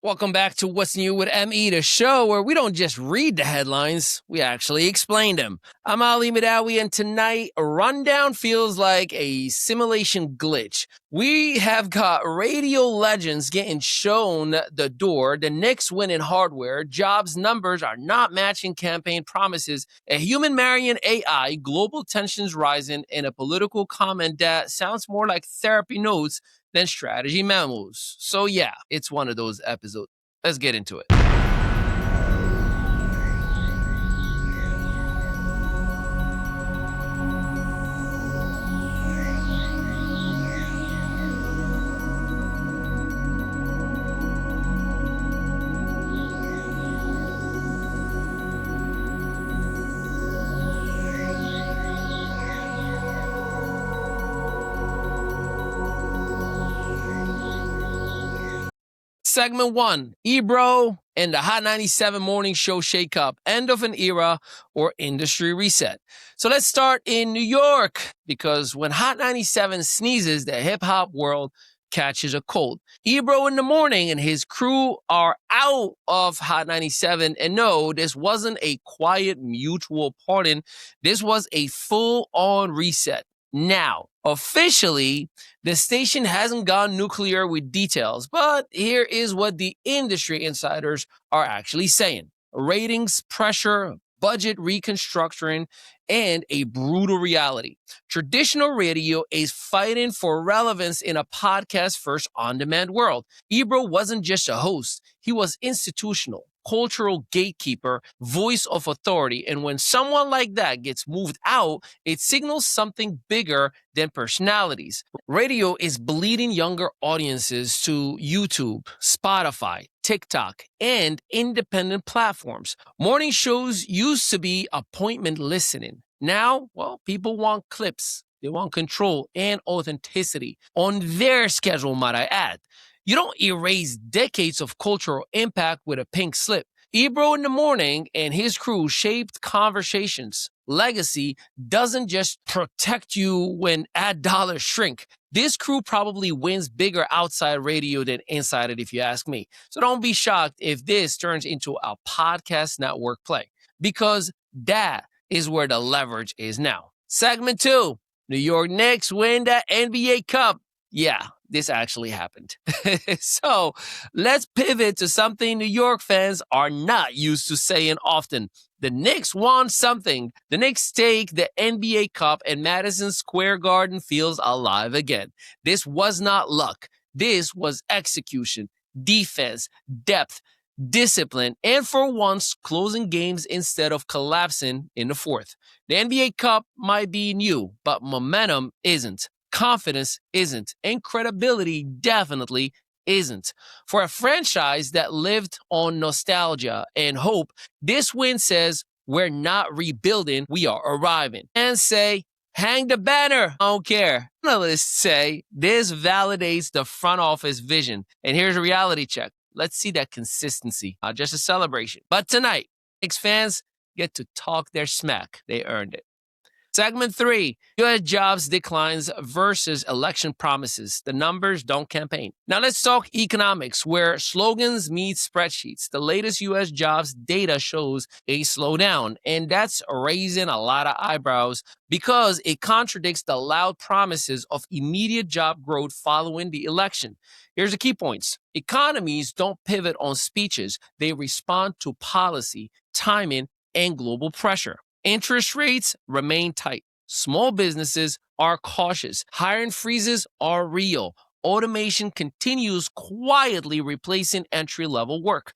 Welcome back to What's New with ME, the show where we don't just read the headlines, we actually explain them. I'm Ali Mehdaoui, and tonight, a rundown feels like a simulation glitch. We have got radio legends getting shown the door, the Knicks winning hardware, jobs numbers are not matching campaign promises, a human marrying AI, global tensions rising, and a political comment that sounds more like therapy notes than strategy memos. So yeah, it's one of those episodes. Let's get into it. Segment 1, Ebro and the Hot 97 morning show shakeup, end of an era or industry reset. So let's start in New York, because when Hot 97 sneezes, the hip-hop world catches a cold. Ebro in the morning and his crew are out of Hot 97, and no, this wasn't a quiet mutual pardon. This was a full-on reset. Now, officially, the station hasn't gone nuclear with details, but here is what the industry insiders are actually saying. Ratings, pressure, budget reconstructing, and a brutal reality. Traditional radio is fighting for relevance in a podcast-first on-demand world. Ebro wasn't just a host, he was institutional, cultural gatekeeper, voice of authority. And when someone like that gets moved out, it signals something bigger than personalities. Radio is bleeding younger audiences to YouTube, Spotify, TikTok, and independent platforms. Morning shows used to be appointment listening. Now, well, people want clips. They want control and authenticity on their schedule, might I add. You don't erase decades of cultural impact with a pink slip. Ebro in the morning and his crew shaped conversations. Legacy doesn't just protect you when ad dollars shrink. This crew probably wins bigger outside radio than inside it, if you ask me. So don't be shocked if this turns into a podcast network play, because that is where the leverage is now. Segment 2, New York Knicks win the NBA Cup. Yeah, this actually happened. So let's pivot to something New York fans are not used to saying often. The Knicks won something. The Knicks take the NBA Cup and Madison Square Garden feels alive again. This was not luck. This was execution, defense, depth, discipline, and for once, closing games instead of collapsing in the fourth. The NBA Cup might be new, but momentum isn't. Confidence isn't, and credibility definitely isn't. For a franchise that lived on nostalgia and hope, this win says we're not rebuilding, we are arriving. And say, hang the banner, I don't care. Analysts say this validates the front office vision. And here's a reality check. Let's see that consistency, not just a celebration. But tonight, Knicks fans get to talk their smack. They earned it. Segment 3, U.S. jobs declines versus election promises. The numbers don't campaign. Now let's talk economics, where slogans meet spreadsheets. The latest U.S. jobs data shows a slowdown, and that's raising a lot of eyebrows because it contradicts the loud promises of immediate job growth following the election. Here's the key points. Economies don't pivot on speeches. They respond to policy, timing, and global pressure. Interest rates remain tight. Small businesses are cautious. Hiring freezes are real. Automation continues quietly replacing entry-level work.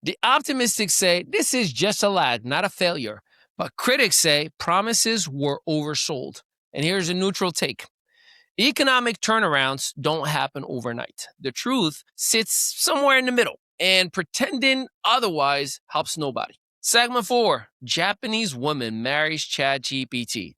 The optimists say this is just a lag, not a failure. But critics say promises were oversold. And here's a neutral take. Economic turnarounds don't happen overnight. The truth sits somewhere in the middle, and pretending otherwise helps nobody. Segment 4, Japanese woman marries ChatGPT.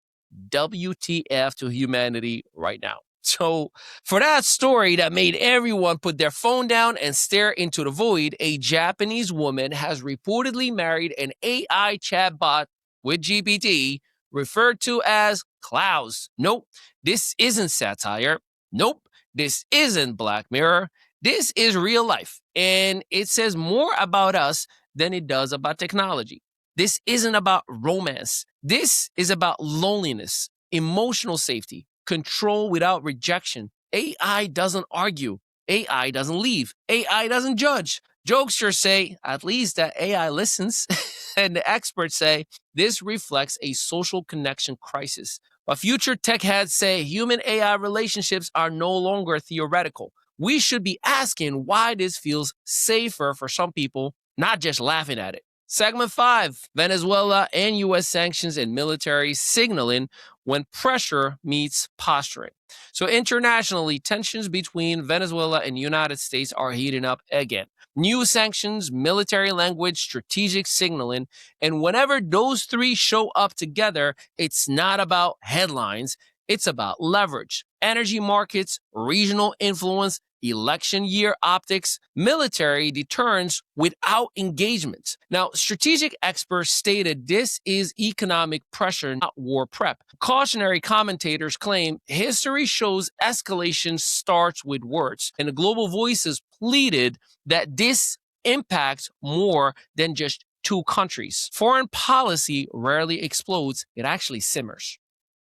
WTF to humanity right now. So for that story that made everyone put their phone down and stare into the void, a Japanese woman has reportedly married an AI chatbot with GPT referred to as Klaus. Nope, this isn't satire. Nope, this isn't Black Mirror. This is real life, and it says more about us than it does about technology. This isn't about romance. This is about loneliness, emotional safety, control without rejection. AI doesn't argue. AI doesn't leave. AI doesn't judge. Jokesters say, at least that AI listens. And the experts say, this reflects a social connection crisis. But future tech heads say human AI relationships are no longer theoretical. We should be asking why this feels safer for some people, not just laughing at it. Segment 5, Venezuela and U.S. sanctions and military signaling when pressure meets posturing. So internationally, tensions between Venezuela and the United States are heating up again. New sanctions, military language, strategic signaling, and whenever those three show up together, it's not about headlines, it's about leverage. Energy markets, regional influence, election year optics, military deterrence without engagement. Now, strategic experts stated this is economic pressure, not war prep. Cautionary commentators claim history shows escalation starts with words, and the global voices pleaded that this impacts more than just two countries. Foreign policy rarely explodes, it actually simmers.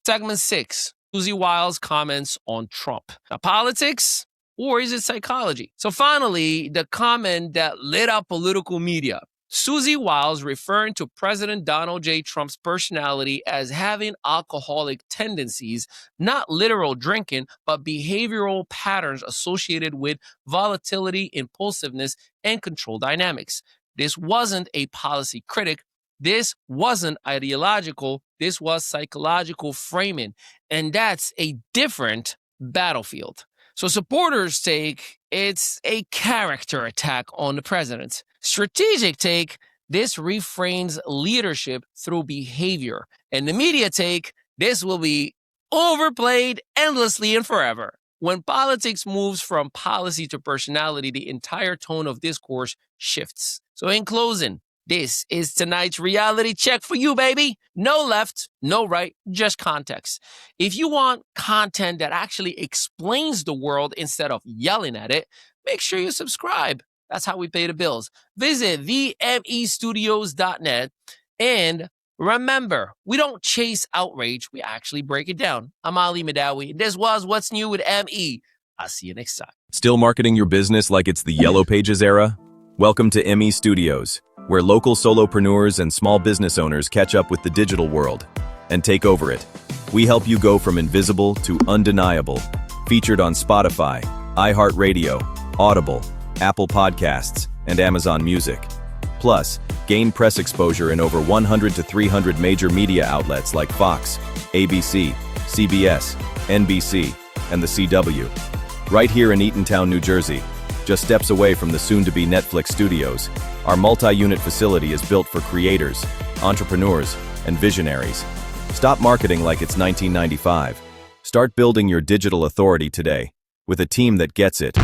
Segment 6, Susie Wiles comments on Trump. Now, politics? Or is it psychology? So finally, the comment that lit up political media. Susie Wiles referring to President Donald J. Trump's personality as having alcoholic tendencies, not literal drinking, but behavioral patterns associated with volatility, impulsiveness, and control dynamics. This wasn't a policy critic. This wasn't ideological. This was psychological framing. And that's a different battlefield. So supporters take it's a character attack on the president. Strategic take, this reframes leadership through behavior. And the media take, this will be overplayed endlessly and forever. When politics moves from policy to personality, the entire tone of discourse shifts. So in closing, this is tonight's reality check for you, baby. No left, no right, just context. If you want content that actually explains the world instead of yelling at it, make sure you subscribe. That's how we pay the bills. Visit themestudios.net. And remember, we don't chase outrage, we actually break it down. I'm Ali Mehdaoui. This was What's New with ME. I'll see you next time. Still marketing your business like it's the Yellow Pages era? Welcome to ME Studios, where local solopreneurs and small business owners catch up with the digital world and take over it. We help you go from invisible to undeniable. Featured on Spotify, iHeartRadio, Audible, Apple Podcasts, and Amazon Music. Plus, gain press exposure in over 100 to 300 major media outlets like Fox, ABC, CBS, NBC, and the CW. Right here in Eatontown, New Jersey, just steps away from the soon-to-be Netflix studios, our multi-unit facility is built for creators, entrepreneurs, and visionaries. Stop marketing like it's 1995. Start building your digital authority today with a team that gets it.